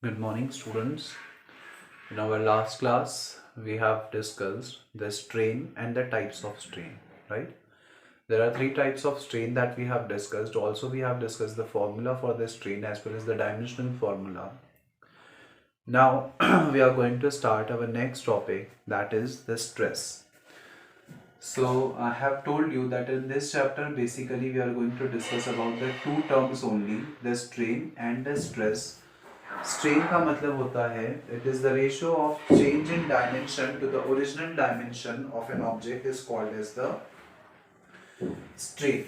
Good morning, students. In our last class, we have discussed the strain and the types of strain, right? There are three types of strain that we have discussed. Also, we have discussed the formula for the strain as well as the dimensional formula. Now, we are going to start our next topic, that is the stress. So, I have told you that in this chapter, basically, we are going to discuss about the two terms only, the strain and the stress. Strain का मतलब होता है it is the ratio of change in dimension to the original dimension of an object is called as the strain.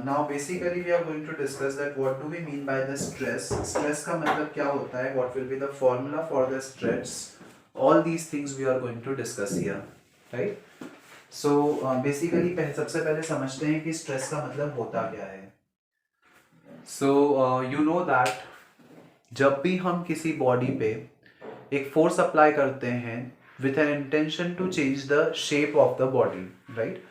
Now basically we are going to discuss that what do we mean by the stress. Stress का मतलब क्या होता है, what will be the formula for the stress, all these things we are going to discuss here, right? So basically सबसे पहले समझते हैं कि stress का मतलब होता क्या है. So you know that जब भी हम किसी बॉडी पे एक फोर्स अप्लाई करते हैं with an intention to change the shape of the body, right.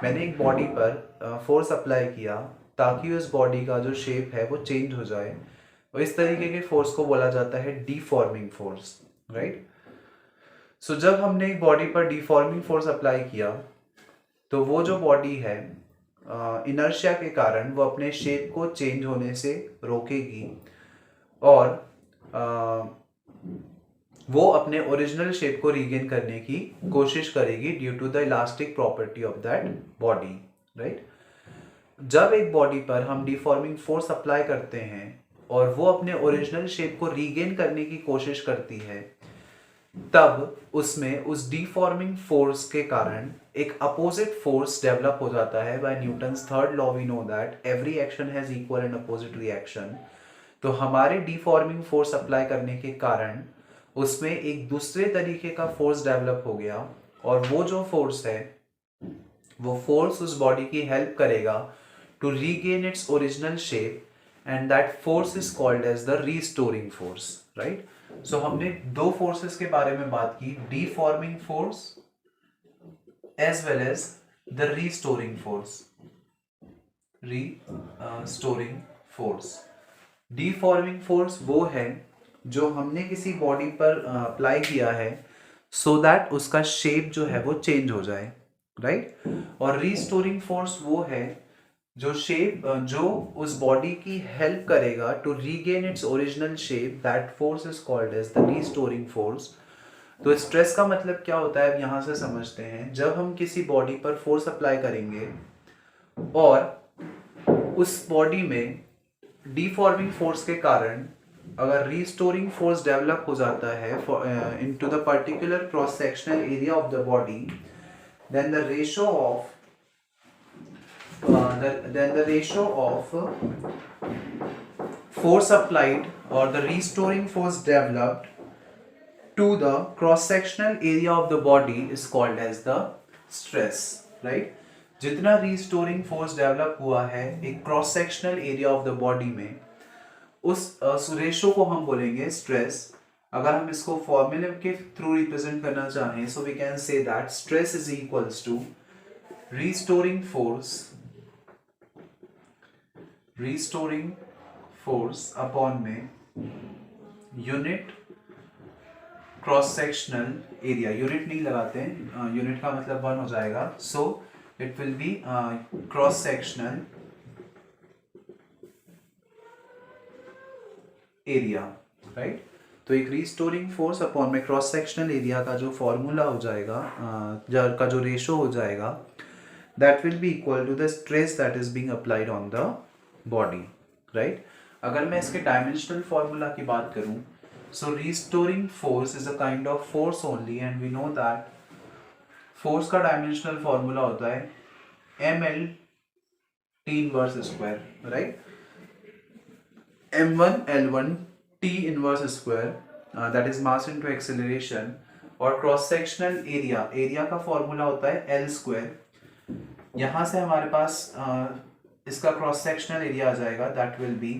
मैंने एक बॉडी पर फोर्स अप्लाई किया ताकि उस बॉडी का जो शेप है वो चेंज हो जाए, और इस तरीके के फोर्स को बोला जाता है डीफॉर्मिंग फोर्स, राइट. सो जब हमने एक बॉडी पर डीफॉर्मिंग फोर्स अप्लाई किया तो वो जो बॉडी है इनर्शिया के कारण वो अपने शेप को चेंज होने से रोकेगी और वो अपने ओरिजिनल शेप को रीगेन करने की कोशिश करेगी due to the elastic property of that body, right. जब एक बॉडी पर हम डिफॉर्मिंग फोर्स अप्लाई करते हैं और वो अपने ओरिजिनल शेप को रीगेन करने की कोशिश करती है, तब उसमें उस डिफॉर्मिंग फोर्स के कारण एक अपोजिट फोर्स डेवलप हो जाता है. By Newton's third law we know that every action has equal and opposite reaction. तो हमारे डिफॉर्मिंग फोर्स अप्लाई करने के कारण उसमें एक दूसरे तरीके का फोर्स डेवलप हो गया, और वो जो फोर्स है वो फोर्स उस बॉडी की हेल्प करेगा to regain its original shape, and that force is called as the restoring force, right. So हमने दो फोर्सेस के बारे में बात की, deforming force as well as the restoring force. Restoring force, deforming force वो है जो हमने किसी बॉडी पर अप्लाई किया है सो दैट उसका शेप जो है वो चेंज हो जाए, राइट. और रीस्टोरिंग फोर्स वो है जो जो उस बॉडी की हेल्प करेगा to regain its original shape. That force is called as the restoring force. तो स्ट्रेस का मतलब क्या होता है अब यहाँ से समझते हैं. जब हम किसी बॉडी पर फोर्स अप्लाई करेंगे और उस बॉडी में डीफॉर्मिंग फोर्स के कारण अगर रीस्टोरिंग फोर्स डेवलप हो जाता है into the particular cross sectional area of the body, then the ratio of force applied or the restoring force developed to the cross sectional area of the body is called as the stress, right. जितना restoring force develop हुआ है एक cross sectional area of the body में, उस ratio को हम बोलेंगे stress. अगर हम इसको फॉर्मूले के थ्रू रिप्रेजेंट करना चाहें so we can say that stress is equals to restoring force upon में unit cross sectional area. Unit नहीं लगाते हैं, यूनिट का मतलब 1 हो जाएगा. सो it will be cross sectional area, right. तो एक रिस्टोरिंग फोर्स अपॉन में क्रॉस सेक्शनल एरिया का जो फॉर्मूला हो जाएगा, का जो रेशो हो जाएगा, that will be equal to the stress that is being applied on the body, right. अगर मैं इसके डायमेंशनल फॉर्मूला की बात करूं, so restoring force is a kind of force only, and we know that force का dimensional formula होता है ml t inverse square, right. m1 l1 t inverse square, that is mass into acceleration. और cross sectional area का formula होता है l square. यहां से हमारे पास इसका क्रॉस सेक्शनल एरिया आ जाएगा, that will B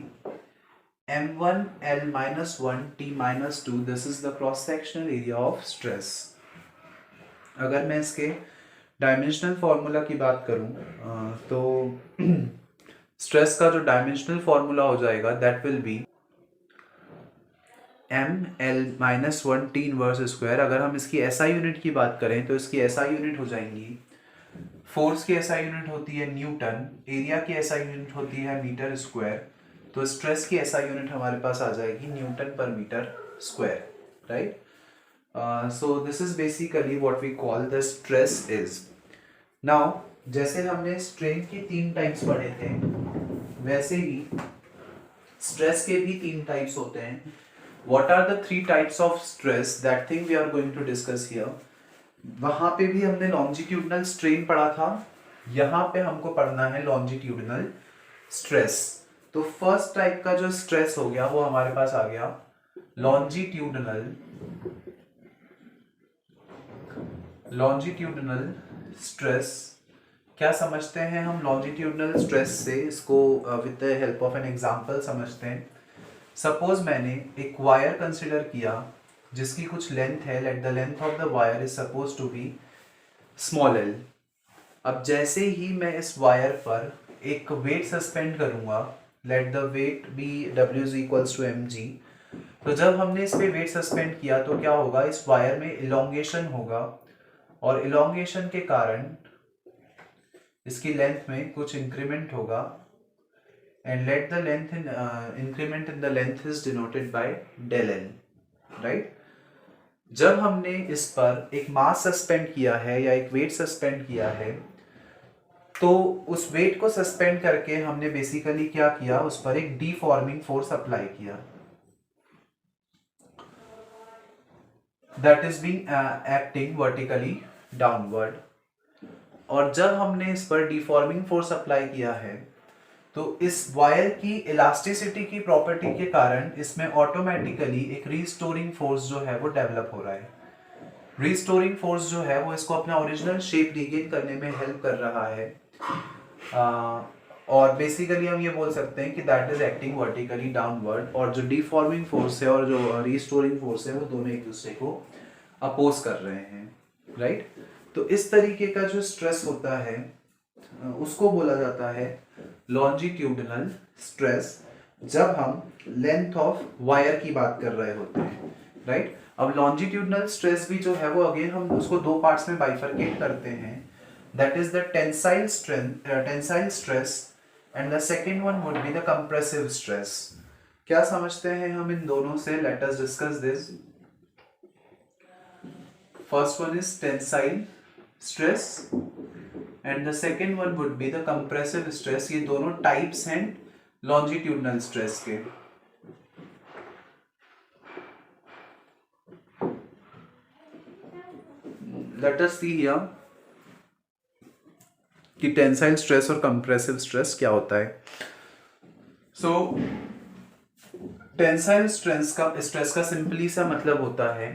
m1 l minus 1 t minus 2. This is the cross sectional area of stress. अगर मैं इसके डायमेंशनल फॉर्मूला की बात करूं तो स्ट्रेस का जो डायमेंशनल फॉर्मूला हो जाएगा that will B ml-1 inverse square. अगर हम इसकी एसआई यूनिट की बात करें तो इसकी एसआई यूनिट हो जाएंगी, फोर्स की एसआई यूनिट होती है न्यूटन, एरिया की एसआई यूनिट होती है मीटर स्क्वायर, तो स्ट्रेस की एसआई यूनिट हमारे पास आ जाएगी newton per metre square, right. So this is basically what we call the stress is. Now जैसे हमने स्ट्रेन के 3 टाइप्स पढ़े थे, वैसे ही स्ट्रेस के भी 3 टाइप्स होते हैं। What are the 3 types of stress, that thing we are going to discuss here. वहां पे भी हमने लॉन्जिट्यूडनल स्ट्रेन पढ़ा था, यहाँ पे हमको पढ़ना है लॉन्जिट्यूडनल स्ट्रेस। तो फर्स्ट टाइप का जो स्ट्रेस हो गया वो हमारे पास आ गया लॉन्जिट्यूडनल स्ट्रेस। क्या समझते हैं हम लॉन्जिट्यूडनल स्ट्रेस से? इसको with the help of an example समझते हैं। सपोज मैंने एक वायर कंसिडर किया जिसकी कुछ लेंथ है, let the length of the wire is suppose to be small L. अब जैसे ही मैं इस वायर पर एक वेट सस्पेंड करूंगा, let the weight be W is equals to mg। तो जब हमने इस पे वेट सस्पेंड किया तो क्या होगा, इस वायर में इलोंगेशन होगा और इलोंगेशन के कारण इसकी लेंथ में कुछ इंक्रीमेंट होगा, and let the length in increment in the length is denoted by del L, right. जब हमने इस पर एक मास सस्पेंड किया है या एक वेट सस्पेंड किया है, तो उस वेट को सस्पेंड करके हमने बेसिकली क्या किया, उस पर एक डीफॉर्मिंग फोर्स अप्लाई किया, that is being acting vertically downward. और जब हमने इस पर डीफॉर्मिंग फोर्स अप्लाई किया है तो इस वायर की इलास्टिसिटी की प्रॉपर्टी के कारण इसमें ऑटोमेटिकली एक रीस्टोरिंग फोर्स जो है वो डेवलप हो रहा है। रीस्टोरिंग फोर्स जो है वो इसको अपना ओरिजिनल शेप रिगेन करने में हेल्प कर रहा है, और बेसिकली हम ये बोल सकते हैं कि that is acting vertically downward. और जो डीफॉर्मिंग फोर्स है और जो रीस्टोरिंग फोर्स है वो दोनों एक दूसरे को अपोज कर रहे हैं, राइट। तो इस तरीके का जो स्ट्रेस होता है उसको बोला जाता है लॉन्जिट्यूडनल स्ट्रेस, जब हम लेंथ ऑफ वायर की बात कर रहे होते हैं, राइट। अब लॉन्जिट्यूडनल स्ट्रेस भी जो है वो अगेन हम उसको 2 पार्ट्स में बाइफरकेट करते हैं, that is the tensile stress and the second one would be the compressive stress. क्या समझते हैं हम इन दोनों से? Let us discuss this. First one is tensile stress and the second one would be the compressive stress। ये दोनों types हैं longitudinal stress के। Let us see here कि टेंसाइल स्ट्रेस और कंप्रेसिव स्ट्रेस क्या होता है। सो टेंसाइल स्ट्रेस का सिंपली सा मतलब होता है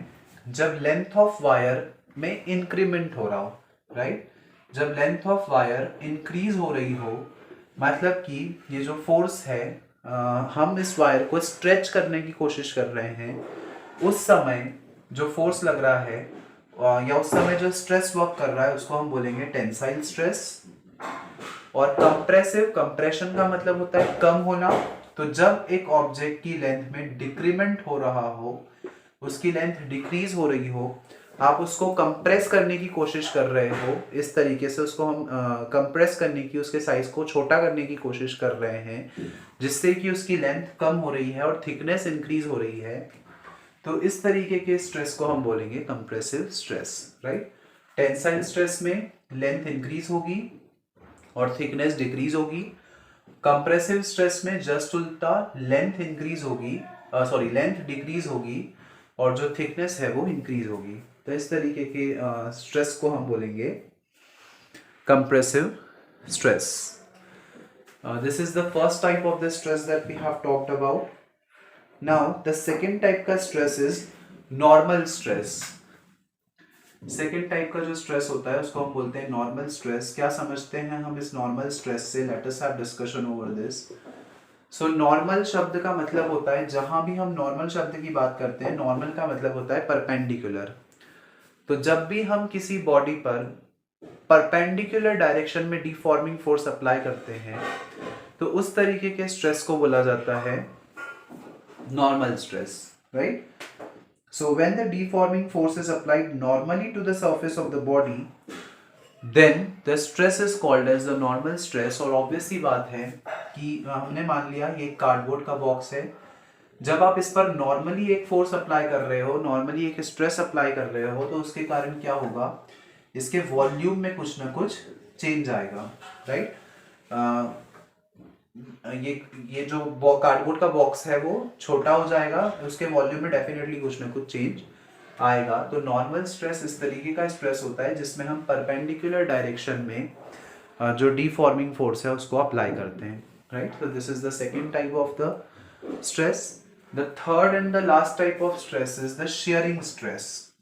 जब लेंथ ऑफ वायर में इंक्रीमेंट हो रहा हो, राइट। जब लेंथ ऑफ वायर इंक्रीज हो रही हो, मतलब कि ये जो फोर्स है, हम इस वायर को स्ट्रेच करने की कोशिश कर रहे हैं, उस समय जो फोर्स लग रहा है या उस समय जो स्ट्रेस वर्क कर रहा है उसको हम बोलेंगे टेंसाइल स्ट्रेस। और कंप्रेशन का मतलब होता है कम होना। तो जब एक ऑब्जेक्ट की लेंथ में डिक्रीमेंट हो रहा हो, उसकी लेंथ डिक्रीज हो रही हो, आप उसको कंप्रेस करने की कोशिश कर रहे हो, इस तरीके से उसको हम कंप्रेस करने की, उसके साइज को छोटा करने की कोशिश कर रहे हैं, जिससे कि उसकी लेंथ कम हो रही है और थिकनेस इंक्रीज हो रही है, तो इस तरीके के स्ट्रेस को हम बोलेंगे compressive stress, right. Tensile stress में लेंथ इंक्रीज होगी और थिकनेस डिक्रीज होगी। कंप्रेसिव स्ट्रेस में जस्ट उल्टा, लेंथ इंक्रीज होगी, लेंथ डिक्रीज होगी और जो थिकनेस है वो इंक्रीज होगी। तो इस तरीके के स्ट्रेस को हम बोलेंगे compressive stress. This is the first type of the stress that we have talked about. Now the second type का stress is normal stress. Second type का जो स्ट्रेस होता है उसको हम बोलते हैं नॉर्मल स्ट्रेस। क्या समझते हैं हम इस नॉर्मल स्ट्रेस से? Let us have discussion over this. So normal शब्द का मतलब होता है, जहां भी हम नॉर्मल शब्द की बात करते हैं, नॉर्मल का मतलब होता है परपेंडिकुलर। तो जब भी हम किसी बॉडी पर परपेंडिकुलर डायरेक्शन में डीफॉर्मिंग फोर्स अप्लाई करते हैं तो उस तरीके के स्ट्रेस को बोला जाता है normal stress, right? So when the deforming force is applied normally to the surface of the body, then the stress is called as the normal stress. और obviously बात है कि हमने मान लिया ये कार्डबोर्ड का बॉक्स है, जब आप इस पर नॉर्मली एक फोर्स अप्लाई कर रहे हो, नॉर्मली एक स्ट्रेस अप्लाई कर रहे हो, तो उसके कारण क्या होगा, इसके वॉल्यूम में कुछ ना कुछ चेंज आएगा, राइट? ये जो कार्डबोर्ड का बॉक्स है वो छोटा हो जाएगा, उसके वॉल्यूम में डेफिनेटली कुछ ना कुछ चेंज आएगा. तो नॉर्मल स्ट्रेस इस तरीके का स्ट्रेस होता है जिसमें हम परपेंडिकुलर डायरेक्शन में जो डीफॉर्मिंग फोर्स है उसको अप्लाई करते हैं, राइट? तो this is the second type of the stress. The third and the last type of stress is the shearing stress.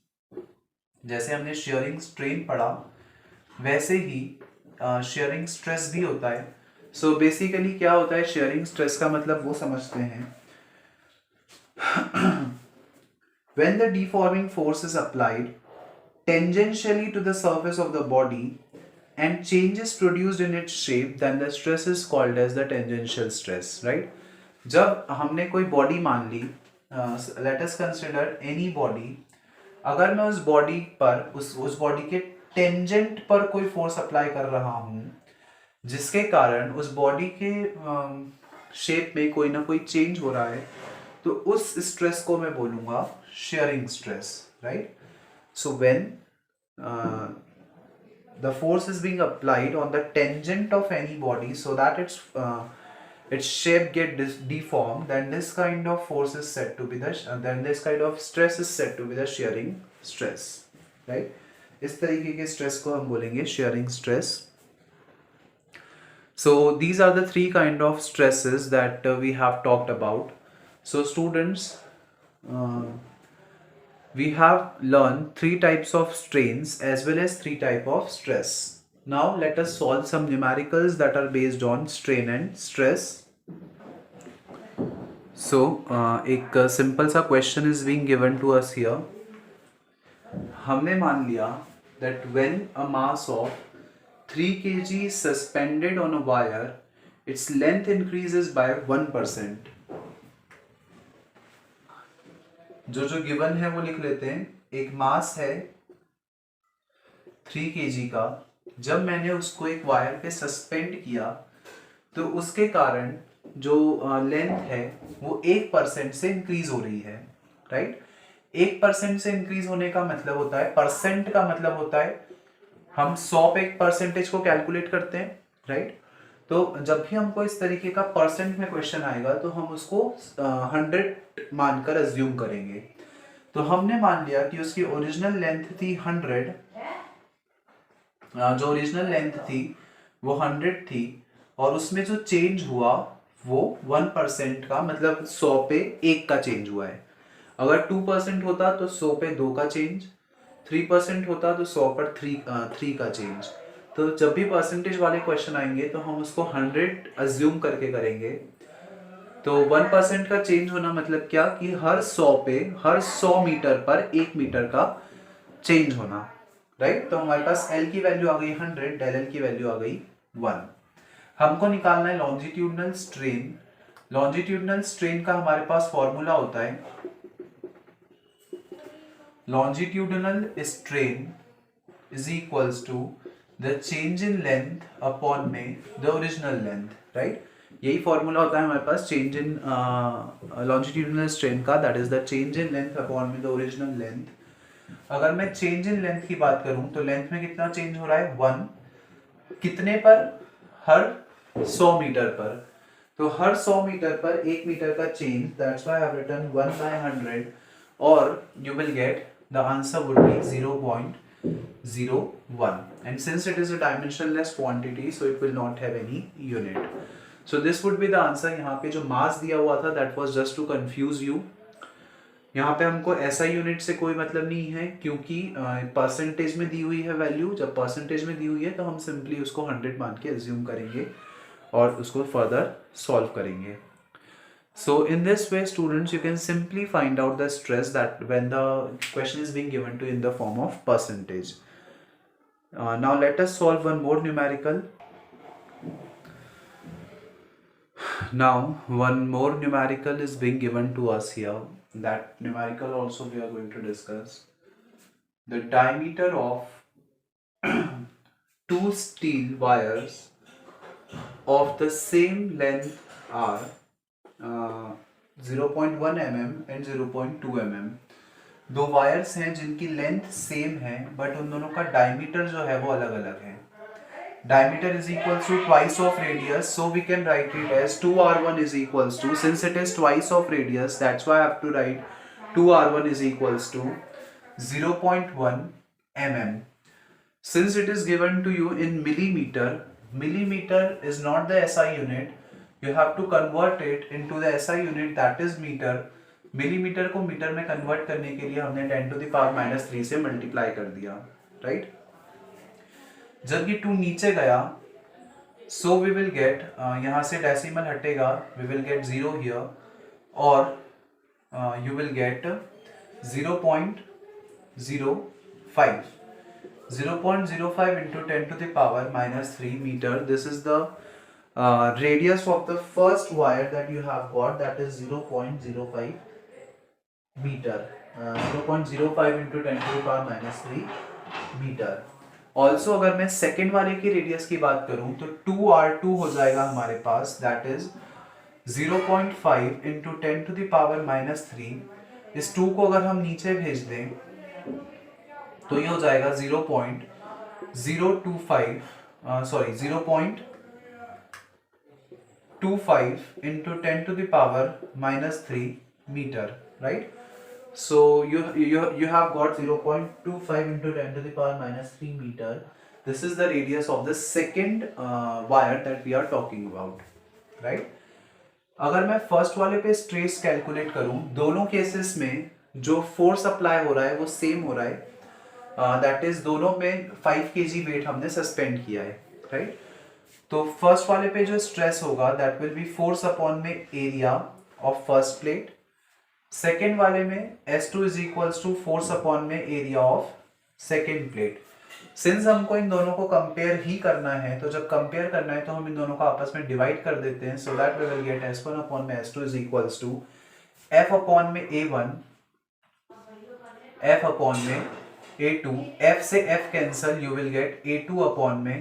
जैसे हमने shearing स्ट्रेन पढ़ा, वैसे ही shearing स्ट्रेस भी होता है. सो बेसिकली क्या होता है shearing स्ट्रेस का मतलब वो समझते हैं. When the deforming force is applied tangentially to the surface of the body and change is produced in its shape, then the stress is called as the tangential stress, right? जब हमने कोई body मान ली, let us consider any body, अगर मैं उस body पर उस body के टेंजेंट पर कोई फोर्स अप्लाई कर रहा हूँ जिसके कारण उस बॉडी के शेप में कोई ना कोई चेंज हो रहा है, तो उस स्ट्रेस को मैं बोलूँगा shearing stress, right? So when the force is being applied on the tangent of any body so that its shape get deformed, then this kind of force is said to be then this kind of stress is said to be the shearing stress, right? इस तरीके के stress को हम बोलेंगे shearing stress. So these are the three kind of stresses that we have talked about. So students, we have learned three types of strains as well as three type of stress. Now let us solve some numericals that are based on strain and stress. So एक simple सा question is being given to us here. हमने मान लिया that when a mass of 3 kg is suspended on a wire, its length increases by 1%. जो given है वो लिख लेते हैं. एक मास है 3 kg का, जब मैंने उसको एक वायर पे सस्पेंड किया तो उसके कारण जो लेंथ है वो 1% से इंक्रीज हो रही है, राइट? 1% से इंक्रीज होने का मतलब होता है, परसेंट का मतलब होता है हम 100 पे एक परसेंटेज को कैलकुलेट करते हैं, राइट? तो जब भी हमको इस तरीके का परसेंट में क्वेश्चन आएगा तो हम उसको 100 मानकर अज्यूम करेंगे. तो हमने मान लिया कि उसकी ओरिजिनल लेंथ थी 100, जो ओरिजिनल लेंथ थी वो 100 थी, और उसमें जो चेंज हुआ वो 1% का, मतलब 100 पे 1 का चेंज हुआ है. अगर 2% होता तो 100 पे 2 का चेंज, 3% होता तो 100 पर 3 का चेंज. तो जब भी परसेंटेज वाले क्वेश्चन आएंगे तो हम उसको 100 अज्यूम करके करेंगे. तो 1% का चेंज होना मतलब क्या कि हर 100 मीटर पर 1 मीटर का चेंज होना, राइट? तो हमारे पास L की वैल्यू आ गई 100, डेल L की वैल्यू आ गई 1. हमको निकालना है लॉन्जिट्यूडनल स्ट्रेन. लॉन्जिट्यूडनल स्ट्रेन का हमारे पास फॉर्मूला होता है longitudinal strain is equals to the change in length upon में the original length, right? यही फॉर्मूला होता है हमारे पास चेंज इन लॉन्जिट्यूडनल स्ट्रेन का, that is the change in length upon में द ओरिजिनल लेंथ. अगर मैं चेंज इन लेंथ की बात करूं तो लेंथ में कितना चेंज हो रहा है 1. कितने पर? हर 100 मीटर पर. तो हर 100 मीटर पर 1 मीटर का change, that's why I have written 1/100, और you will get the answer would be 0.01, and since it is a dimensionless quantity so it will not have any unit. So this would be the answer. यहाँ पे जो मास दिया हुआ था that was just to confuse you. यहाँ पे हमको ऐसा यूनिट से कोई मतलब नहीं है क्योंकि परसेंटेज में दी हुई है वैल्यू. जब परसेंटेज में दी हुई है तो हम सिंपली उसको 100 मान के अज्यूम करेंगे और उसको फर्दर सॉल्व करेंगे. So in this way students, you can simply find out the stress that when the question is being given to in the form of percentage. Now let us solve one more numerical. Now one more numerical is being given to us here. That numerical also we are going to discuss. The diameter of two steel wires of the same length are 0.1 mm and 0.2 mm. दो wires हैं जिनकी length same है but उन दोनों का diameter जो है वो अलग अलग है. Diameter is equals to twice of radius, so we can write it as 2r1 is equals to, since it is twice of radius, that's why I have to write 2r1 is equals to 0.1 mm. Since it is given to you in millimeter, millimeter is not the SI unit, you have to convert it into the SI unit, that is meter. Millimetre को metre में convert करने के लिए हमने 10 to the power -3 से multiply कर दिया, right. जब ये 2 नीचे गया, सो वी विल गेट, यहाँ से डेसिमल हटेगा, वी विल गेट 0 हियर, और you will gate 0.05. 0.05 into 10 to the power -3 meter. This is the radius of the first wire that you have got, that is 0.05 meter. 0.05 into 10 to the power -3 meter. Also अगर मैं second वाले की radius की बात करूं तो 2r2 हो जाएगा हमारे पास, that is 0.5 into 10 to the power -3. इस 2 को अगर हम नीचे भेज दें तो ये हो जाएगा 0.025 into 10 to the power -3 metre, right. So you have got 0.25 into 10 to the power -3 meter. This is the radius of the second wire that we are talking about, right? अगर मैं फर्स्ट वाले पे स्ट्रेस कैलकुलेट करूं, दोनों cases में जो force apply हो रहा है वो सेम हो रहा है, दैट इज दोनों में 5 kg वेट हमने सस्पेंड किया है, राइट. तो फर्स्ट वाले पे जो स्ट्रेस होगा that will be force upon में area of first plate. Second वाले में S2 is equals to force upon में area of second plate. Since हमको इन दोनों को कंपेयर ही करना है, तो जब कंपेयर करना है तो हम इन दोनों को आपस में डिवाइड कर देते हैं, so that we will get S1 upon में S2 is equals to F upon में A1, F अपॉन में A2. F से F cancel, you will get A2 upon में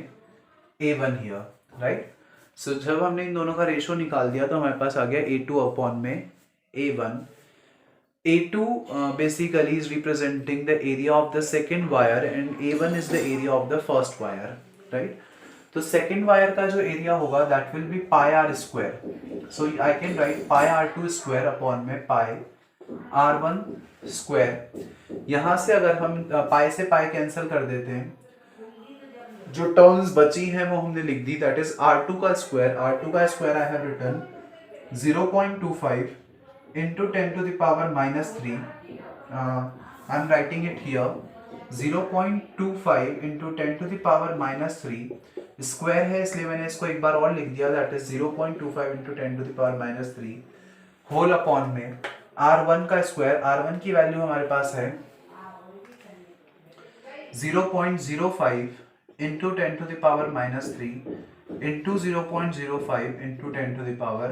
A1 हियर, राइट. सो जब हमने इन दोनों का रेशो निकाल दिया तो हमारे पास आ गया A2 अपॉन में A1. A2 basically is representing the area of the second wire and A1 is the area of the first wire, right? तो second wire का जो area होगा that will be pi r square. So I can write pi r2 square upon में pi r1 square. यहाँ से अगर हम pi से pi cancel कर देते हैं, जो टर्म्स बची हैं वो हमने लिख दी, that is r2 का square. r2 का square I have written 0.25 into 10 to the power -3. I am writing it here 0.25 into 10 to the power -3. Square है इसलिए मैंने इसको एक बार और लिख दिया, that is 0.25 into 10 to the power -3 whole upon में R1 का स्क्वायर. R1 की वैल्यू हमारे पास है 0.05 into 10 to the power -3 into 0.05 into 10 to the power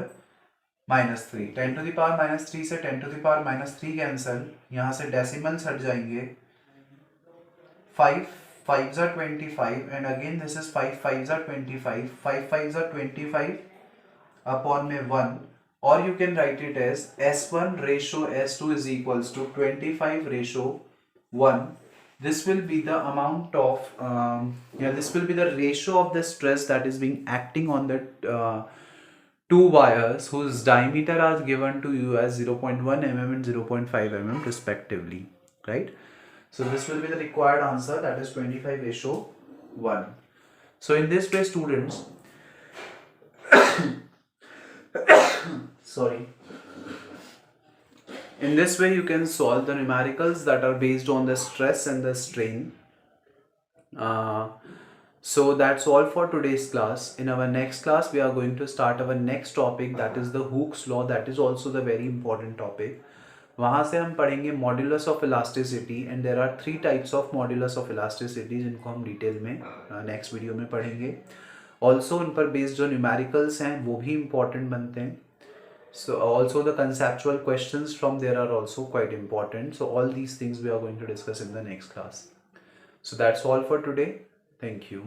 -3. 10 to the power -3 से 10 to the power -3 कैंसल, यहाँ से डेसिमल्स हट जाएंगे. 5 5s are 25 and again this is 5 5s are 25. 5 5s are 25 upon में 1, or you can write it as S1 ratio S2 is equals to 25 ratio 1. This will be the amount of this will be the ratio of the stress that is being acting on the two wires whose diameter are given to you as 0.1 mm and 0.5 mm respectively, right? So this will be the required answer, that is 25 ratio 1. So in this way students sorry, in this way you can solve the numericals that are based on the stress and the strain. So that's all for today's class. In our next class we are going to start our next topic, that is the Hooke's law. That is also the very important topic. वहाँ से हम पढ़ेंगे modulus of elasticity, and there are 3 types of modulus of elasticity जिनको हम detail में next video में पढ़ेंगे. Also उन पर बेस्ड जो न्यूमेरिकल्स हैं वो भी इम्पॉर्टेंट बनते हैं. So also the conceptual questions from there are also quite important. So all these things we are going to discuss in the next class. So that's all for today. Thank you.